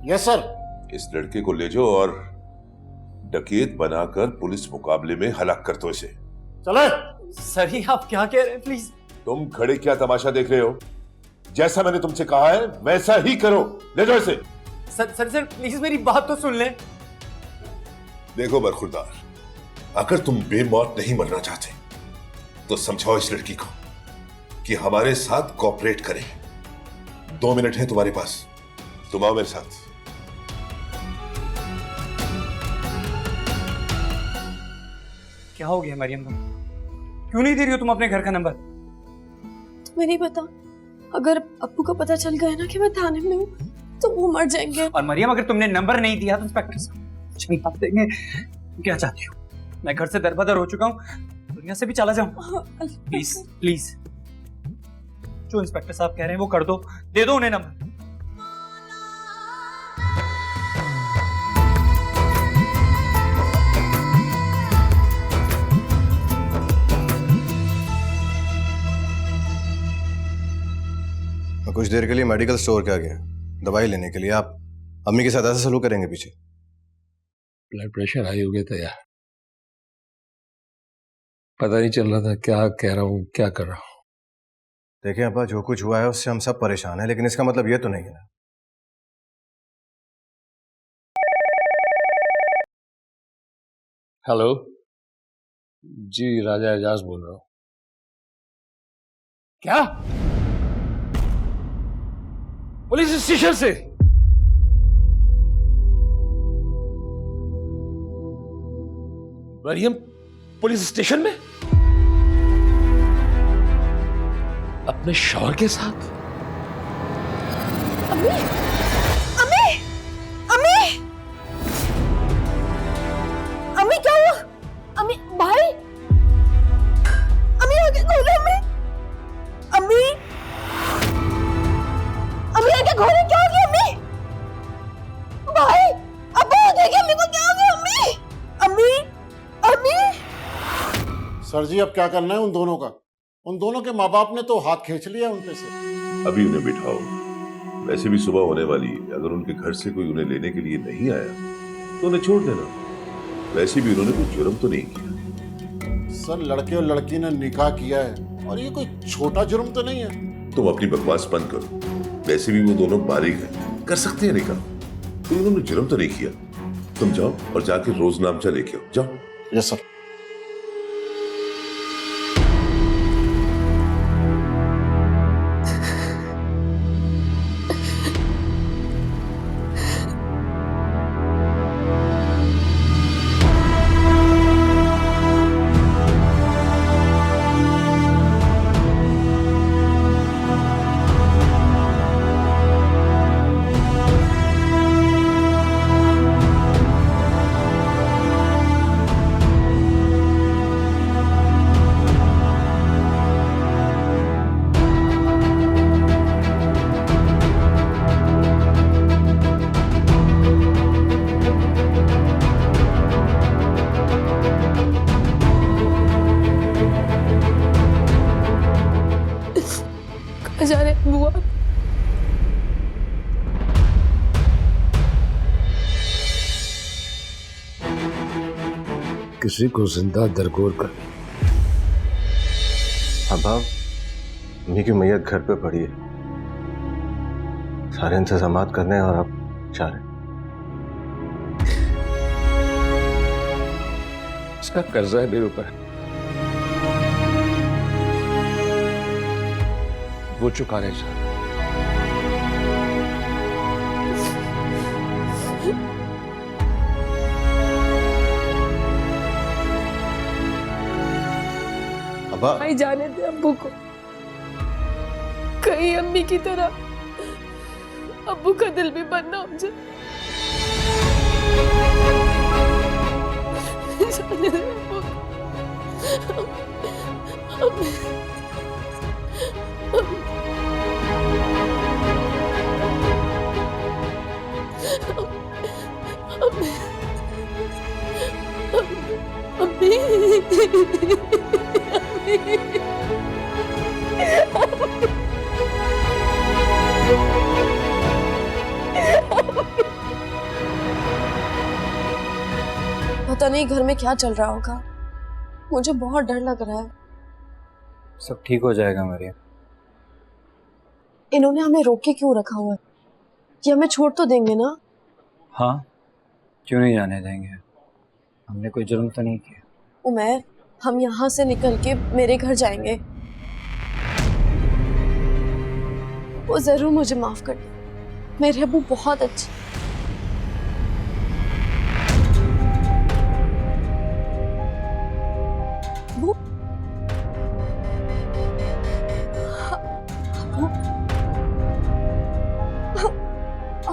Yes sir. इस लड़के को ले जाओ और डकैत बनाकर पुलिस मुकाबले में हलाक कर दो इसे। चले। सर ये आप क्या कह रहे हैं? प्लीज। तुम खड़े क्या तमाशा देख रहे हो? जैसा मैंने तुमसे कहा है वैसा ही करो। ले जाओ इसे। सर सर सर प्लीज मेरी बात तो सुन लें। देखो बरखुरदार, अगर तुम बेमौत नहीं मरना चाहते तो समझाओ इस लड़की को कि हमारे साथ कोऑपरेट करे। 2 मिनट है तुम्हारे पास, तुम आओ मेरे साथ। क्या हो गया मरियम? तुम क्यों नहीं दे रही हो तुम अपने घर का नंबर? तुम्हें नहीं पता, अगर अप्पू को पता चल गया ना कि मैं थाने में हूँ तो वो मर जाएंगे। और मरियम अगर तुमने नंबर नहीं दिया तो इंस्पेक्टर साहब जवाब देंगे। क्या चाहती हो? मैं घर से दरबदर हो चुका हूँ, दुनिया से भी चला जाऊं? प्लीज प्लीज, जो इंस्पेक्टर साहब कह रहे हैं वो कर दो, दे दो उन्हें नंबर। मैं कुछ देर के लिए मेडिकल स्टोर के आ गया दवाई लेने के लिए। आप अम्मी के साथ ऐसा सलूक करेंगे पीछे? ब्लड प्रेशर हाई हो गया था यार, पता नहीं चल रहा था क्या कह रहा हूँ क्या कर रहा हूँ। देखिए अब्बा, जो कुछ हुआ है उससे हम सब परेशान हैं, लेकिन इसका मतलब ये तो नहीं है ना। हेलो जी, राजा एजाज बोल रहा हूँ। क्या? पुलिस स्टेशन से? मरियम पुलिस स्टेशन में अपने शौहर के साथ? अम्मी, अम्मी, अम्मी, अम्मी क्या हुआ? अम्मी भाई, अम्मी आगे खोलो। अम्मी, अम्मी, अम्मी आगे खोलो। क्या हो गया अम्मी? भाई अब्बू देखिए अम्मी को क्या हो गया? अम्मी, अम्मी, अम्मी। सर जी अब क्या करना है उन दोनों का? उन दोनों के माँ बाप ने तो हाथ खींच लिया उन पे से। अभी उन्हें बिठाओ, वैसे भी सुबह होने वाली है। अगर उनके घर से कोई उन्हें लेने के लिए नहीं आया तो उन्हें छोड़ देना। वैसे भी उन्होंने कोई जुर्म तो नहीं किया। सर लड़के और लड़की ने निकाह किया है और ये कोई छोटा जुर्म तो नहीं है। तुम अपनी बकवास बंद करो। वैसे भी वो दोनों बालिग हैं, कर सकते हैं निकाह। तो उन्होंने जुर्म तो नहीं किया। तुम जाओ और जाके रोजनामचा लेके आओ, जाओ। Yes sir. जा रहे बुआ? किसी को जिंदा दरगोर कर। अब्बा, अम्मी की मैयत घर पे पड़ी है, सारे इंतजामात करने हैं और आप जा रहे हैं। इसका कर्जा है मेरे ऊपर, वो चुकाने जा रहा। अब्बा, भाई जाने दे अब्बू को, कहीं अम्मी की तरह अब्बू का दिल भी बनना हो जाए। जाने दे अब्बू को। अम्मी, अम्मी, पता नहीं घर में क्या चल रहा होगा। मुझे बहुत डर लग रहा है। सब ठीक हो जाएगा मरियम। इन्होंने हमें रोक के क्यों रखा हुआ है? ये हमें छोड़ तो देंगे ना? हाँ, क्यों नहीं जाने देंगे? हमने कोई जुर्म तो नहीं किया। उमैर, हम यहाँ से निकल के मेरे घर जाएंगे। वो जरूर मुझे माफ कर दे। मेरे अबू बहुत अच्छे। अबू, अबू,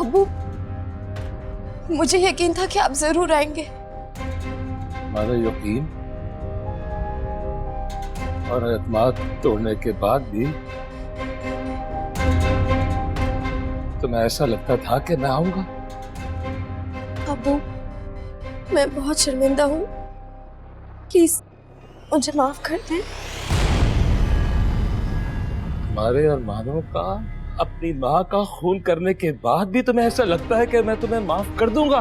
अबू, मुझे यकीन था कि आप जरूर आएंगे। हमारा यकीन और एतमाद तोड़ने के बाद भी तुम्हें ऐसा लगता था कि मैं आऊंगा? अबू, मैं बहुत शर्मिंदा हूँ। प्लीज मुझे माफ कर दें। तुम्हारे और मानो का अपनी माँ का खून करने के बाद भी तुम्हें ऐसा लगता है कि मैं तुम्हें माफ कर दूंगा?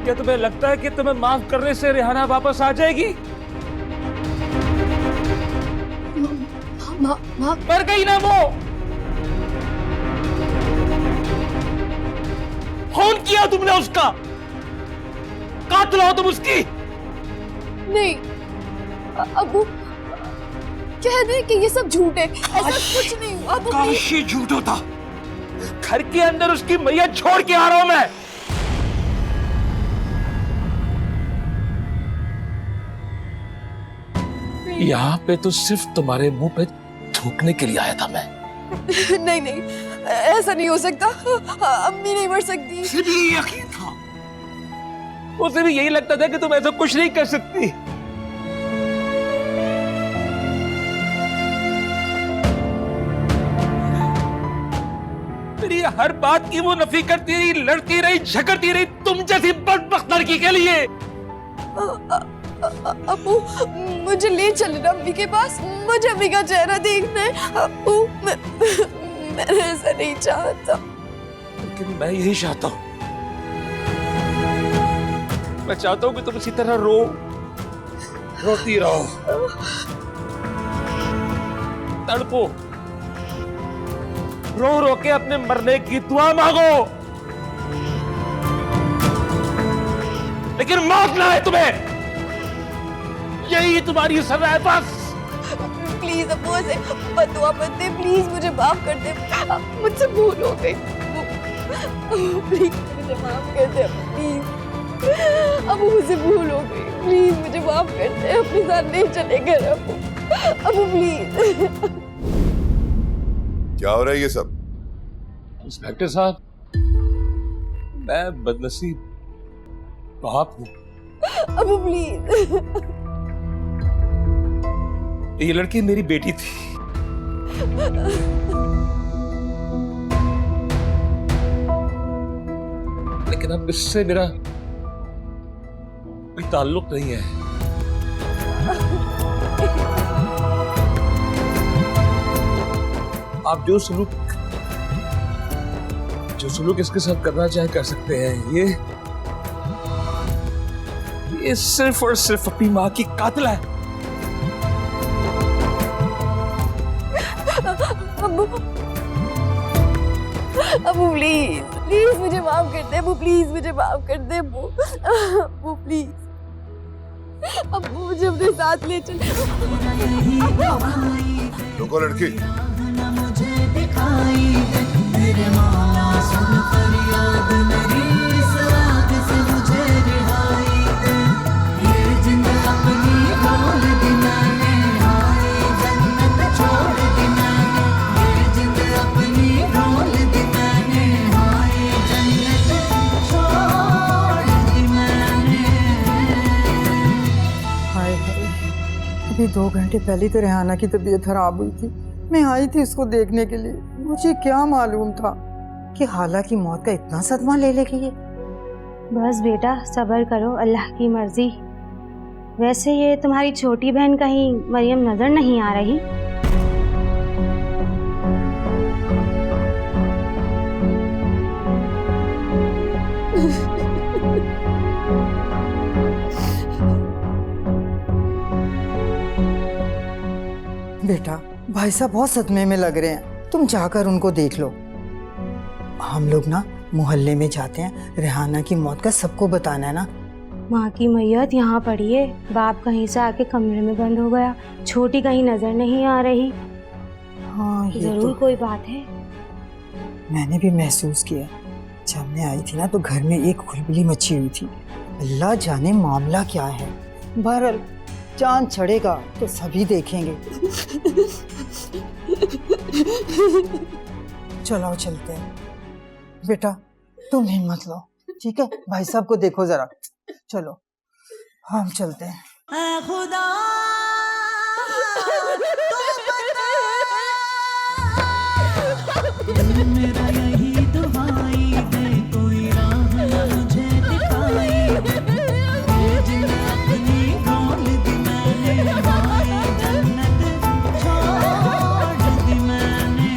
क्या तुम्हें लगता है कि तुम्हें माफ करने से रिहाना वापस आ जाएगी? माफ मर गई ना वो? खून किया तुमने उसका, कातिल हो तुम उसकी। नहीं अबू, कह दे कि ये सब झूठ है। ऐसा कुछ नहीं हुआ। अबू प्लीज। काशी झूठ होता। घर के अंदर उसकी मैयत छोड़ के आ रहा हूं मैं। यहाँ पे तो सिर्फ तुम्हारे मुंह पे थूकने के लिए आया था मैं। नहीं नहीं, ऐसा नहीं हो सकता। अम्मी नहीं मर सकती। सिर्फ ये यकीन था, उसे भी यही लगता था कि तुम ऐसा कुछ नहीं कर सकती। तेरी हर बात की वो नफी करती रही, लड़ती रही, झगड़ती रही, तुम जैसी बदबख्त लड़की के लिए। अबू, मुझे ले चले ना अम्मी के पास। मुझे अम्मी का चेहरा देखना है। अबू, मैं ऐसा नहीं चाहता। लेकिन मैं यही चाहता हूं। मैं चाहता हूं कि तुम इसी तरह रोती रहो, तड़पो, रो रो के अपने मरने की दुआ मांगो, लेकिन मौत ना है तुम्हें। यही तुम्हारी सजा है बस। प्लीज अबू, ऐसे बदुआ मत दे। प्लीज मुझे माफ कर दे। मुझसे भूल हो गई। प्लीज मुझे माफ कर दे। प्लीज अबू, मुझसे भूल हो गई। प्लीज मुझे माफ कर दे। अपने साथ नहीं चले घर अबू। अबू प्लीज। क्या हो रहा है ये सब? इंस्पेक्टर साहब, मैं बदनसीब बाप हूं। अबू प्लीज। ये लड़की मेरी बेटी थी। लेकिन अब इससे मेरा कोई ताल्लुक नहीं है। आप जो सलूक इसके साथ करना चाहे कर सकते हैं। ये सिर्फ और सिर्फ अपनी माँ की कातिल है। अबू प्लीज, प्लीज मुझे माफ कर दे। अबू प्लीज मुझे माफ कर दे। अबू प्लीज, अबू मुझे अपने साथ ले चल। रुको लड़की। अभी 2 घंटे पहले तो रेहाना की तबीयत खराब हुई थी। मैं आई थी उसको देखने के लिए। मुझे क्या मालूम था कि हाला की मौत का इतना सदमा ले लेगी ये। बस बेटा सब्र करो, अल्लाह की मर्जी। वैसे ये तुम्हारी छोटी बहन कहीं मरियम नजर नहीं आ रही? बेटा भाई साहब बहुत सदमे में लग रहे हैं, तुम जाकर उनको देख लो। हम लोग ना मोहल्ले में जाते हैं, रेहाना की मौत का सबको बताना है ना। माँ की मैयत यहाँ पड़ी है, बाप कहीं से आके कमरे में बंद हो गया, छोटी कहीं नजर नहीं आ रही। हाँ ये जरूर तो कोई बात है। मैंने भी महसूस किया, जब मैं आई थी ना तो घर में एक खुलबली मची हुई थी। अल्लाह जाने मामला क्या है। बहरहाल चांद चढ़ेगा तो सभी देखेंगे। चलो चलते हैं। बेटा तुम हिम्मत लो, ठीक है? भाई साहब को देखो जरा। चलो हम चलते हैं। खुदा मेरा यही दुहाई दे, कोई राह मुझे दिखाई दे। अपनी रोल दी मैंने, हाय जन्नत छोड़ दी मैंने।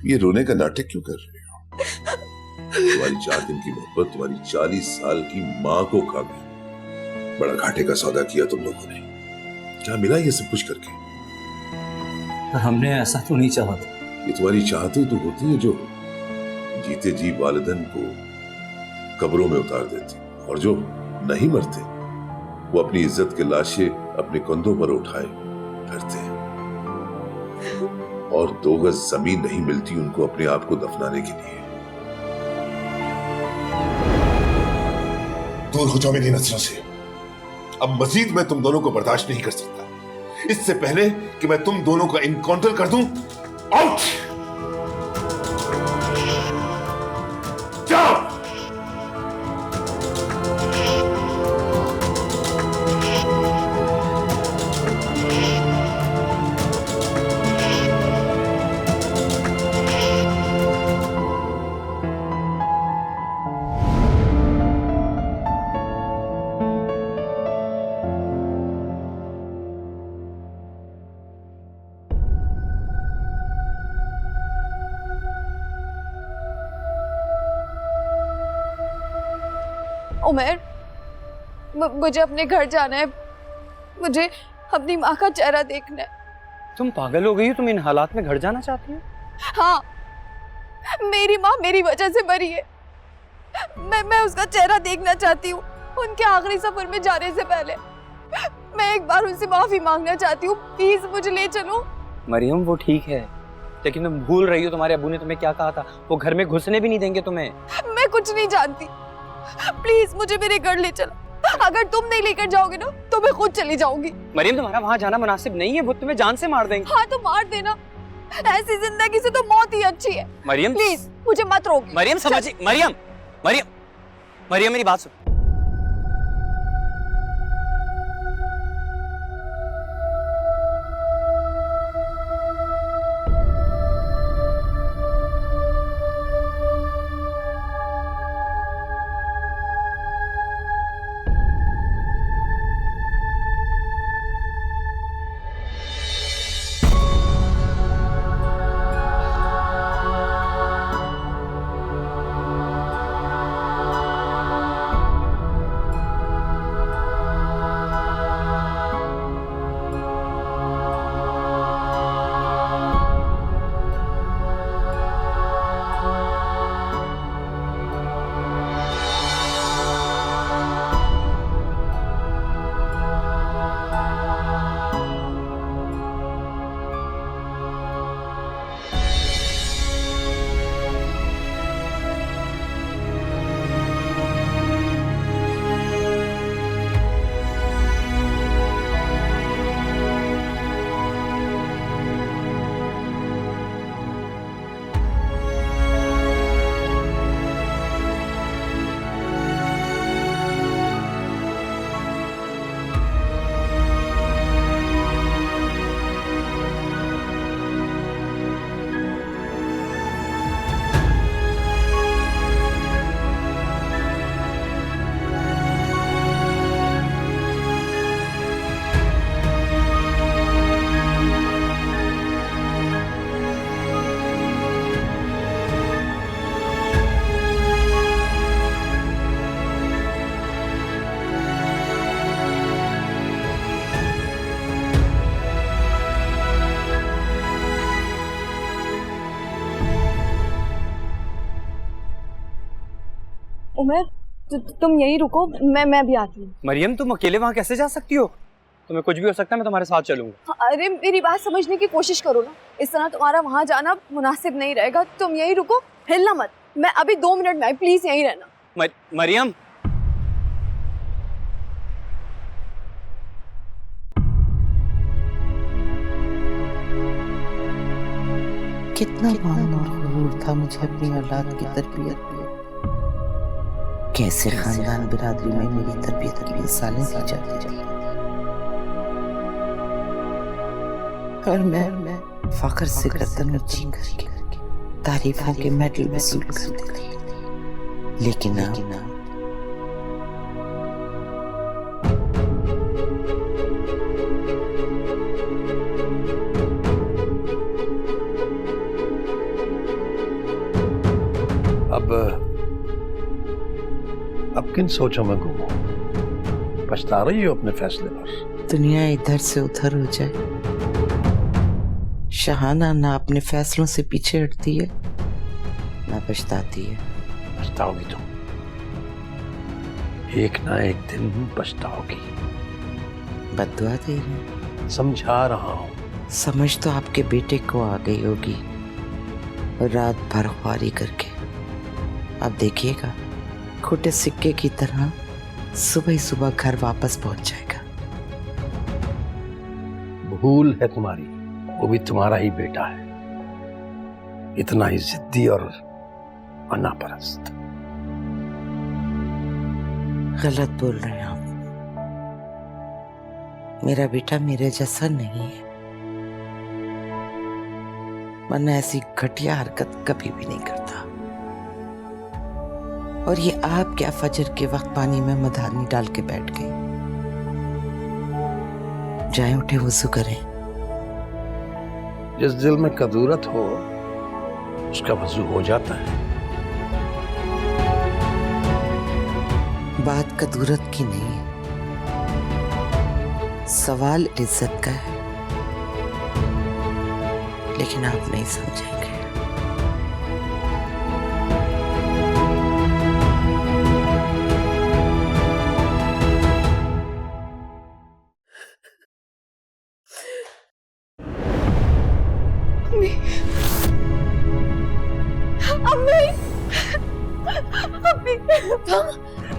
ये रोने का नाटक क्यों कर रहे हो? तुम्हारी 4 दिन की मोहब्बत तुम्हारी 40 साल की माँ को खा गई। बड़ा घाटे का सौदा किया तुम लोगों ने। क्या मिला ये सब कुछ करके? पर हमने ऐसा तो नहीं चाहा था। ये तुम्हारी चाहते तो होती है जो जीते जी वालिदैन को कब्रों में उतार देती, और जो नहीं मरते वो अपनी इज्जत के लाशें अपने कंधों पर उठाए फिरते हैं, और 2 गज जमीन नहीं मिलती उनको अपने आप को दफनाने के लिए। दूर हो जाओ मेरी नजरों से। अब मजीद मैं तुम दोनों को बर्दाश्त नहीं कर सकता। इससे पहले कि मैं तुम दोनों का इनकाउंटर कर दूं, आउट! जाओ! उमर, मुझे अपने घर जाना है। मुझे अपनी माँ का चेहरा देखना है। तुम पागल हो गई हो? तुम इन हालात में घर जाना चाहती हो? हाँ, मेरी माँ मेरी वजह से मरी है। मैं उसका चेहरा देखना चाहती हूँ उनके आखिरी सफर में जाने से पहले। मैं एक बार उनसे माफी मांगना चाहती हूँ। प्लीज मुझे ले चलो। मरियम वो ठीक है, लेकिन तुम भूल रही हो तुम्हारे अबू ने तुम्हें क्या कहा था। वो घर में घुसने भी नहीं देंगे तुम्हें। मैं कुछ नहीं जानती, प्लीज मुझे मेरे घर ले चलो। अगर तुम नहीं लेकर जाओगे ना तो मैं खुद चली जाऊंगी। मरियम तुम्हारा वहाँ जाना मुनासिब नहीं है, वो तुम्हें जान से मार देंगे। हाँ तो मार देना, ऐसी जिंदगी से तो मौत ही अच्छी है। मरियम प्लीज मुझे मत रोक। मरियम समझी। मरियम मरियम मरियम मेरी बात सुन। उमर तुम यहीं रुको, मैं भी आती हूँ। मरियम तुम अकेले वहां कैसे जा सकती हो? तुम्हें कुछ भी हो सकता है, मैं तुम्हारे साथ चलूंगा। अरे मेरी बात समझने की कोशिश करो ना, इस तरह तुम्हारा वहां जाना मुनासिब नहीं रहेगा। तुम यहीं रुको, हिलना मत। मैं अभी 2 मिनट में आई, प्लीज यहीं रहना। मरियम कितना मान और गुरूर था मुझे अपनी औलाद की तरबियत में। कैसे खानदान बिरादरी में मेरी तरबियत की मिसालें दी जाती रही और मैं फख्र से गर्दन ऊंची करके तारीफों के मेडल वसूल करती रही। लेकिन अब किन सोचों में गुम हो? पछता रही हो अपने फैसले पर? दुनिया इधर से उधर हो जाए, शहाना ना अपने फैसलों से पीछे हटती है ना पछताती है। पछताओगी तुम, एक ना एक दिन पछताओगी। बद्दुआ दे रहे? समझा रहा हूं। समझ तो आपके बेटे को आ गई होगी, रात भर ख्वारी करके। अब देखिएगा, खोटे सिक्के की तरह सुबह ही सुबह घर वापस पहुंच जाएगा। भूल है तुम्हारी, वो भी तुम्हारा ही बेटा है, इतना ही जिद्दी और अनापरस्त। गलत बोल रहे हैं आप। मेरा बेटा मेरे जैसा नहीं है, वरना ऐसी घटिया हरकत कभी भी नहीं करता। और ये आप क्या फजर के वक्त पानी में मधानी डाल के बैठ गई? जाएं, उठे, वुज़ू करें। जिस दिल में कदूरत हो उसका वजू हो जाता है। बात कदूरत की नहीं है, सवाल इज्जत का है, लेकिन आप नहीं समझेंगे।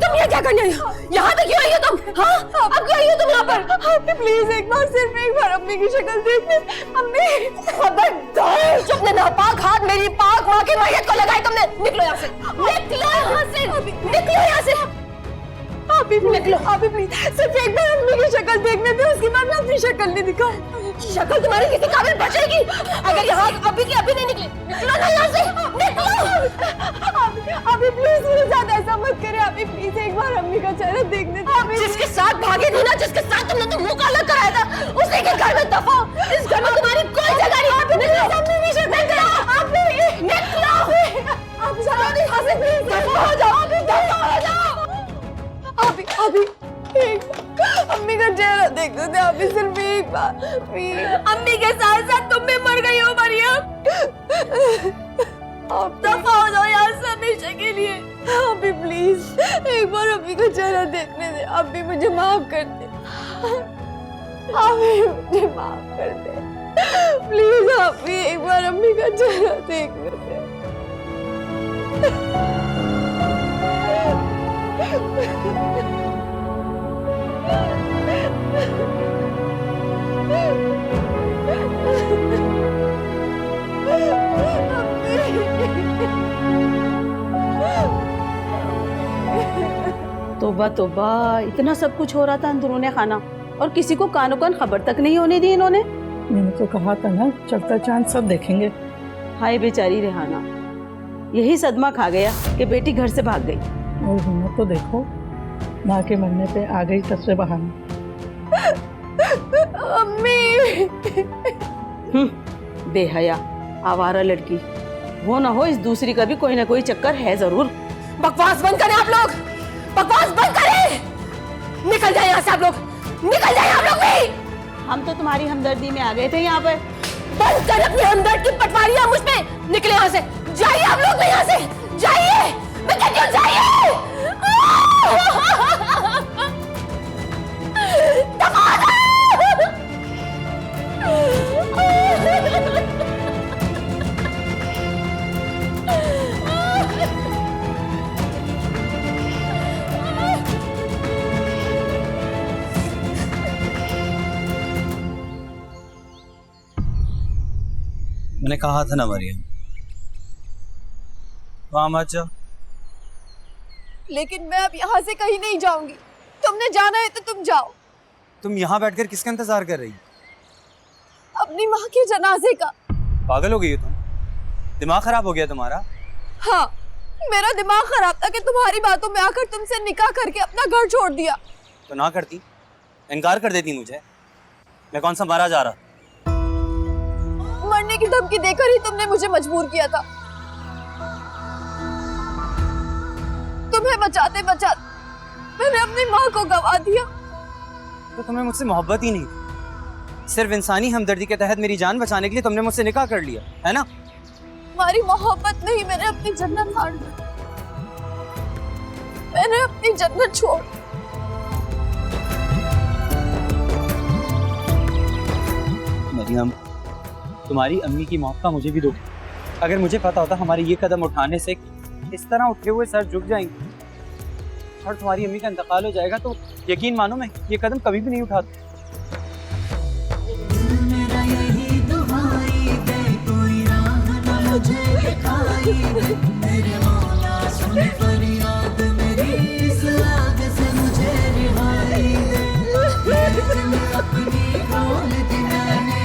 तुम ये क्या करने आई हो? यहाँ पे क्यों आई हो तुम? हाँ, अब क्यों आई हो तुम यहाँ पर? अम्मी प्लीज एक बार, सिर्फ एक बार अम्मी की शक्ल देखने। अम्मी खबरदार, तुमने नापाक हाथ मेरी पाक माँ की मैयत को लगाई तुमने। निकलो यहाँ से, निकलो यहाँ से, निकलो यहाँ से। अभी निकलो, अभी प्लीज सिर्फ एक बार अम्मी की शक्ल देखने दे, उसके बाद मैं अपनी शक्ल नहीं दिखाऊं। शक्ल तुम्हारी किसी काबिल बचेगी अगर यहाँ अभी की अभी नहीं निकले। निकलो ना यहाँ से, निकलो। अभी प्लीज मेरे साथ ऐसा मत करे। अभी प्लीज एक बार अम्मी का चेहरा देखने दे। जिसके साथ भागी थी ना, जिसके साथ तुमने तो मुंह काला कराया था, उसी के घर में दफा। इस घर में तुम्हारी कोई जगह नहीं। अभी प्लीज अम्मी की शक्ल निकलो, अभी निकलो। अब चलो यहाँ से, प्लीज दफा हो जाओ, अभी दफा हो जाओ। अभी अम्मी का चेहरा देखते थे, अभी सिर्फ एक बार। अम्मी के साथ साथ तुम भी मर गई हो मरियम। अब दफा हो जाओ यहाँ से हमेशा के लिए। अभी प्लीज एक बार अम्मी का चेहरा देखने दे। अभी मुझे माफ कर दे, अभी मुझे माफ कर दे प्लीज। अभी एक बार अम्मी का चेहरा देखने दे। तोबा तोबा, इतना सब कुछ हो रहा था अंदरूने खाना और किसी को कानो कान खबर तक नहीं होने दी इन्होंने। मैंने तो कहा था ना, चलता चांद सब देखेंगे। हाय बेचारी रेहाना, यही सदमा खा गया कि बेटी घर से भाग गई। और हिम्मत तो देखो, माँ के मरने पे आ गई कसरे बहाने। अम्मी बेहया आवारा लड़की, वो ना हो इस दूसरी का भी कोई ना कोई चक्कर है जरूर। बकवास बंद करें आप लोग, बकवास बंद करें। निकल जाए यहाँ से आप लोग, निकल जाए आप लोग भी। हम तो तुम्हारी हमदर्दी में आ गए थे यहाँ पर। बंद कर अपनी हमदर्द की पटवारियां मुझ पे। निकले यहाँ से, जाइए आप लोग यहाँ से, जाइए। मुझे क्यों चाहिए? दफा दो! मैंने कहा था ना मरियम, वहां मत जाओ। लेकिन मैं अब यहाँ से कहीं नहीं जाऊंगी। तुमने जाना है तो तुम जाओ। तुम यहाँ बैठकर किसका इंतजार कर रही? अपनी माँ के जनाजे का। पागल हो गई हो तुम? दिमाग खराब हो गया तुम्हारा? हाँ, मेरा दिमाग खराब था कि तुम्हारी बातों में आकर तुमसे निकाह करके अपना घर छोड़ दिया। तो ना करती, इनकार कर देती मुझे। मैं कौन सा मारा जा रहा? मरने की धमकी देकर ही तुमने मुझे मजबूर किया था। तुम्हें बचाते बचाते मैंने अपनी माँ को गवा दिया। तो तुम्हें मुझसे मोहब्बत ही नहीं थी, सिर्फ इंसानी हमदर्दी के तहत मेरी जान बचाने के लिए तुमने मुझसे निकाह कर लिया, है ना? तुम्हारी मोहब्बत में ही मैंने अपनी जन्नत हार दी। मैंने अपनी जन्नत छोड़। मरियम, तुम्हारी अम्मी की मौत का मुझे भी दुख। अगर मुझे पता होता हमारे ये कदम उठाने से इस तरह उठे हुए सर झुक जाएंगे और तुम्हारी अम्मी का इंतकाल हो जाएगा, तो यकीन मानो मैं ये कदम कभी भी नहीं उठाता। मेरा यही दुहाई दे, कोई राह न मुझे दिखाई दे, मेरे मौला सुन फरियाद मेरी, इस आग से मुझे रिहाई दे। अपनी खोल दी मैंने,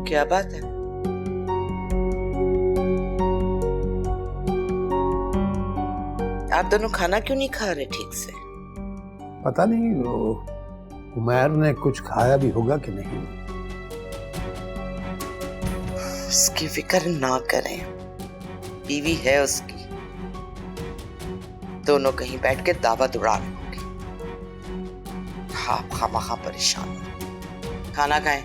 क्या बात है? आप दोनों खाना क्यों नहीं खा रहे ठीक से? पता नहीं वो उमैर ने कुछ खाया भी होगा कि नहीं। उसकी फिक्र ना करें, बीवी है उसकी। दोनों कहीं बैठ के दावत उड़ा रहे होंगे। आप खामखा परेशान हो। खाना खाएं।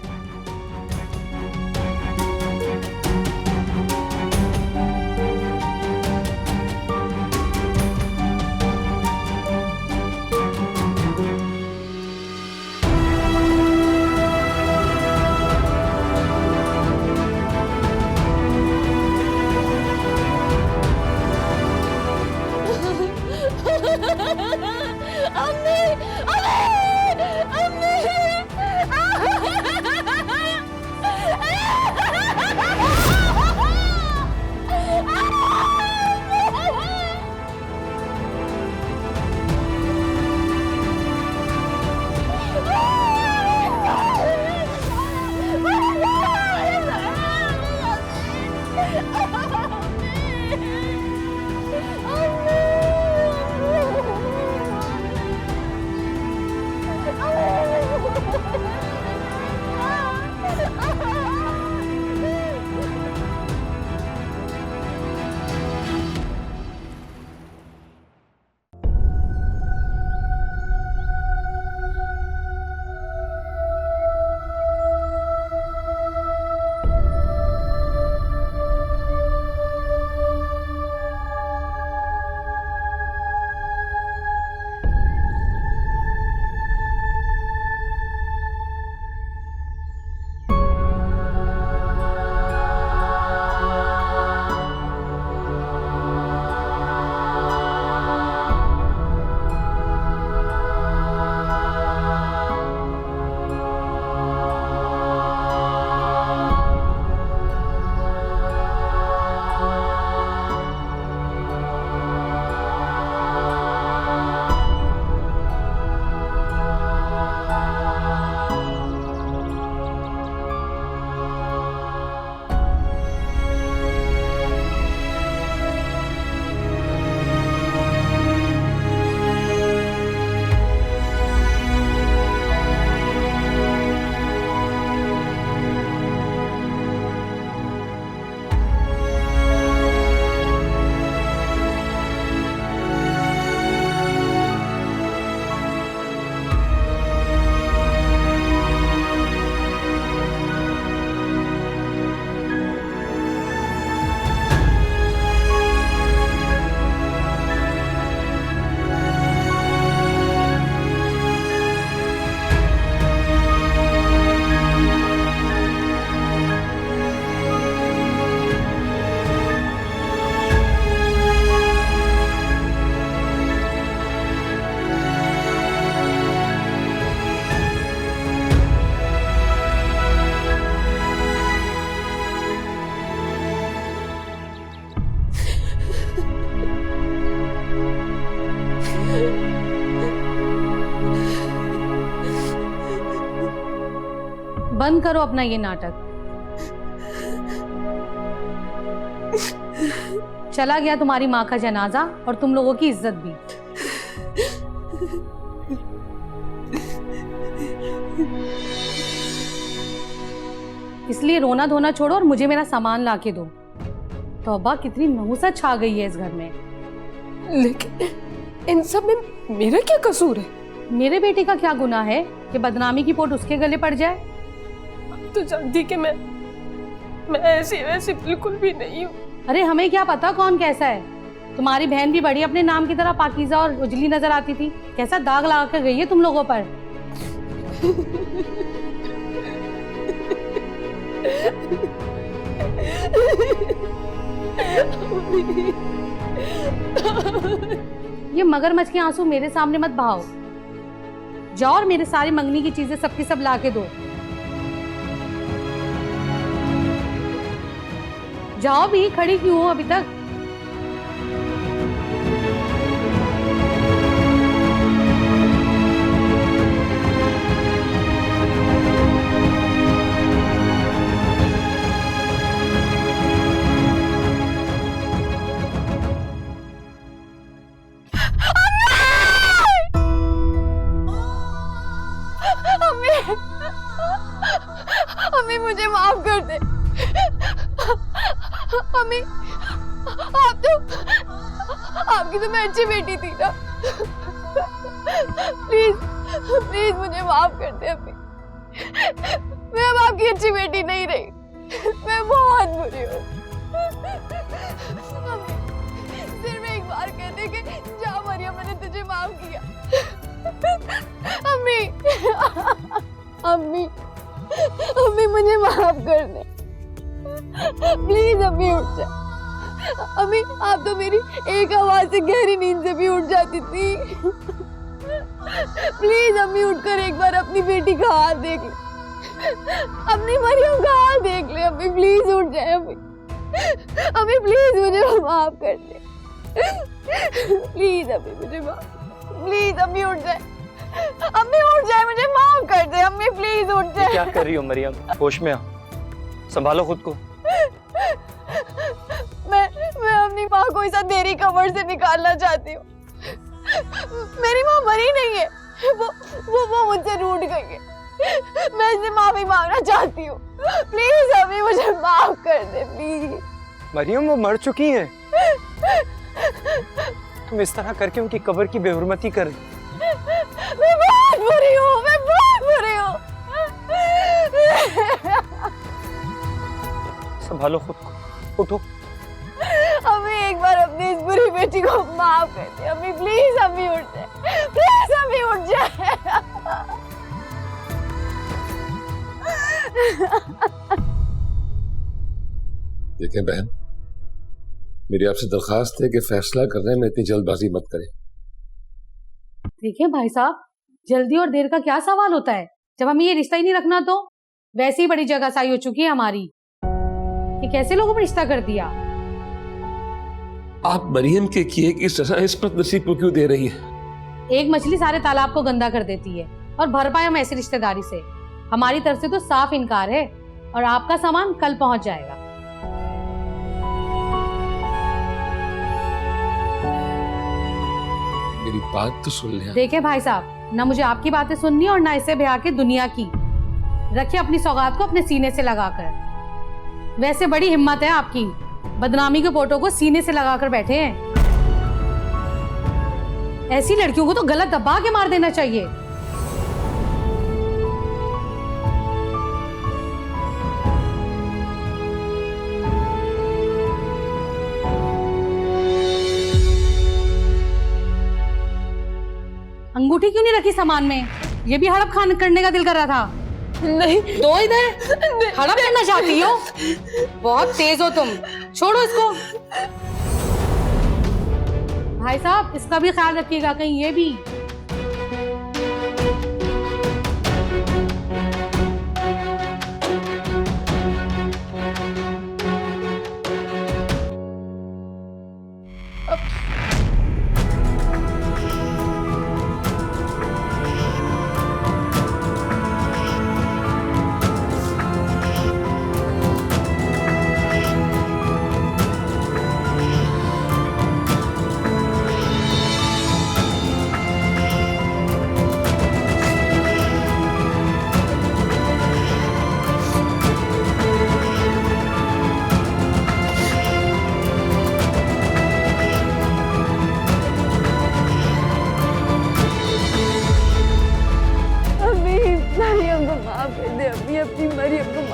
अम्मी! अम्मी! अम्मी! बंद करो अपना ये नाटक। चला गया तुम्हारी माँ का जनाजा और तुम लोगों की इज्जत भी। इसलिए रोना धोना छोड़ो और मुझे मेरा सामान लाके दो। तौबा, कितनी नहुसत छा गई है इस घर में। लेकिन इन सब में मेरा क्या कसूर है? मेरे बेटे का क्या गुनाह है कि बदनामी की पोट उसके गले पड़ जाए? तो जानती कि मैं ऐसी वैसी बिल्कुल भी नहीं हूँ। अरे हमें क्या पता कौन कैसा है। तुम्हारी बहन भी बड़ी अपने नाम की तरह पाकीज़ा और उजली नजर आती थी। कैसा दाग लगा कर गई है तुम लोगों पर। ये मगरमच्छ के आंसू मेरे सामने मत बहाओ। जाओ और मेरे सारी मंगनी की चीजें सबकी सब ला के दो। जाओ भी, खड़ी क्यों हो अभी तक? अम्मी मुझे माफ कर दे। अम्मी, आपकी तो मैं अच्छी बेटी थी ना। प्लीज प्लीज मुझे माफ कर दे अम्मी। मैं अब आपकी अच्छी बेटी नहीं रही। मैं बहुत बुरी हूँ। सिर्फ एक बार कह दे कि जा मरियम, मैंने तुझे माफ किया। अम्मी अम्मी अम्मी मुझे माफ कर दे प्लीज। अम्मी उठ जा। अम्मी, आप तो मेरी एक आवाज से गहरी नींद से भी उठ जाती थी। प्लीज अम्मी उठकर एक बार अपनी बेटी का हाल देख ले, अपनी मरियम का हाल देख ले। अम्मी प्लीज उठ जाए। अम्मी अम्मी प्लीज मुझे माफ कर दे। प्लीज अम्मी मुझे माफ, प्लीज अम्मी उठ जाए। अम्मी उठ जाए, मुझे माफ कर दे। अम्मी प्लीज उठ जाए। क्या कर रही हो मरियम? होश में आ, संभालो खुद को। मैं अपनी माँ को इस अंधेरी कब्र से निकालना चाहती हूँ। मेरी माँ मरी नहीं है, वो मुझसे रूठ गई है। मैं इससे माफी मांगना चाहती हूँ। प्लीज अम्मी मुझे माफ कर दे प्लीज। मरियम वो मर चुकी है, तुम इस तरह करके उनकी कब्र की बेहुरमती कर रही। मैं बहुत बुरी हूँ, मैं बहुत बुरी हूँ। संभालो खुद को, उठो। अम्मी एक बार अपनी इस बुरी बेटी को माफ कर दे। अम्मी प्लीज अम्मी उठ जाए, प्लीज अम्मी उठ जाए। देखें बहन, मेरी आपसे दरखास्त है कि फैसला करने में इतनी जल्दबाजी मत करें। देखिए भाई साहब, जल्दी और देर का क्या सवाल होता है? जब हमें ये रिश्ता ही नहीं रखना तो वैसे ही बड़ी जगह साई हो चुकी है हमारी। कि कैसे लोगों ने रिश्ता कर दिया? आप मरियम के किए की सजा इस्मत नसीब को क्यों दे रही है? एक मछली सारे तालाब को गंदा कर देती है और भर पाए हम ऐसी रिश्तेदारी से। हमारी तरफ से तो साफ इनकार है और आपका सामान कल पहुंच जाएगा। मेरी बात तो सुन ले। देखिए भाई साहब, ना मुझे आपकी बातें सुननी और ना इसे ब्याह के दुनिया की। रखिए अपनी सौगात को अपने सीने से लगाकर। वैसे बड़ी हिम्मत है आपकी, बदनामी के फोटो को सीने से लगाकर बैठे हैं। ऐसी लड़कियों को तो गलत दबा के मार देना चाहिए। अंगूठी क्यों नहीं रखी सामान में? ये भी हड़प खान करने का दिल कर रहा था। नहीं दो इधर। हड़प करना चाहती हो? बहुत तेज हो तुम, छोड़ो इसको। भाई साहब, इसका भी ख्याल रखिएगा, कहीं ये भी।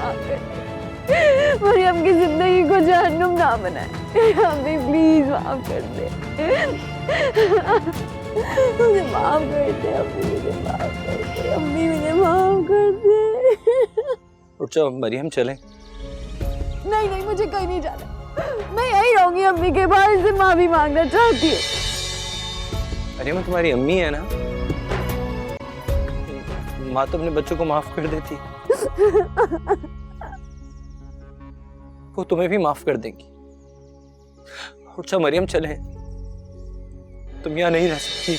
माफ कर दे। मरियम की जिंदगी को जहन्नुम ना बनाए। अम्मी प्लीज माफ कर दे। मुझे माफ कर दे अम्मी, मुझे माफ कर दे अम्मी, मुझे माफ कर दे। उठ जाओ मरियम, चलें। नहीं नहीं, मुझे कहीं नहीं जाना। मैं यही रहूंगी अम्मी के पास, से माफी मांगना चाहती हूँ। मरियम तुम्हारी अम्मी है ना, माँ तो अपने बच्चों को माफ कर देती, वो तुम्हें भी माफ कर देंगी। उठ जाओ मरियम, चलें। तुम यहाँ नहीं रह सकती।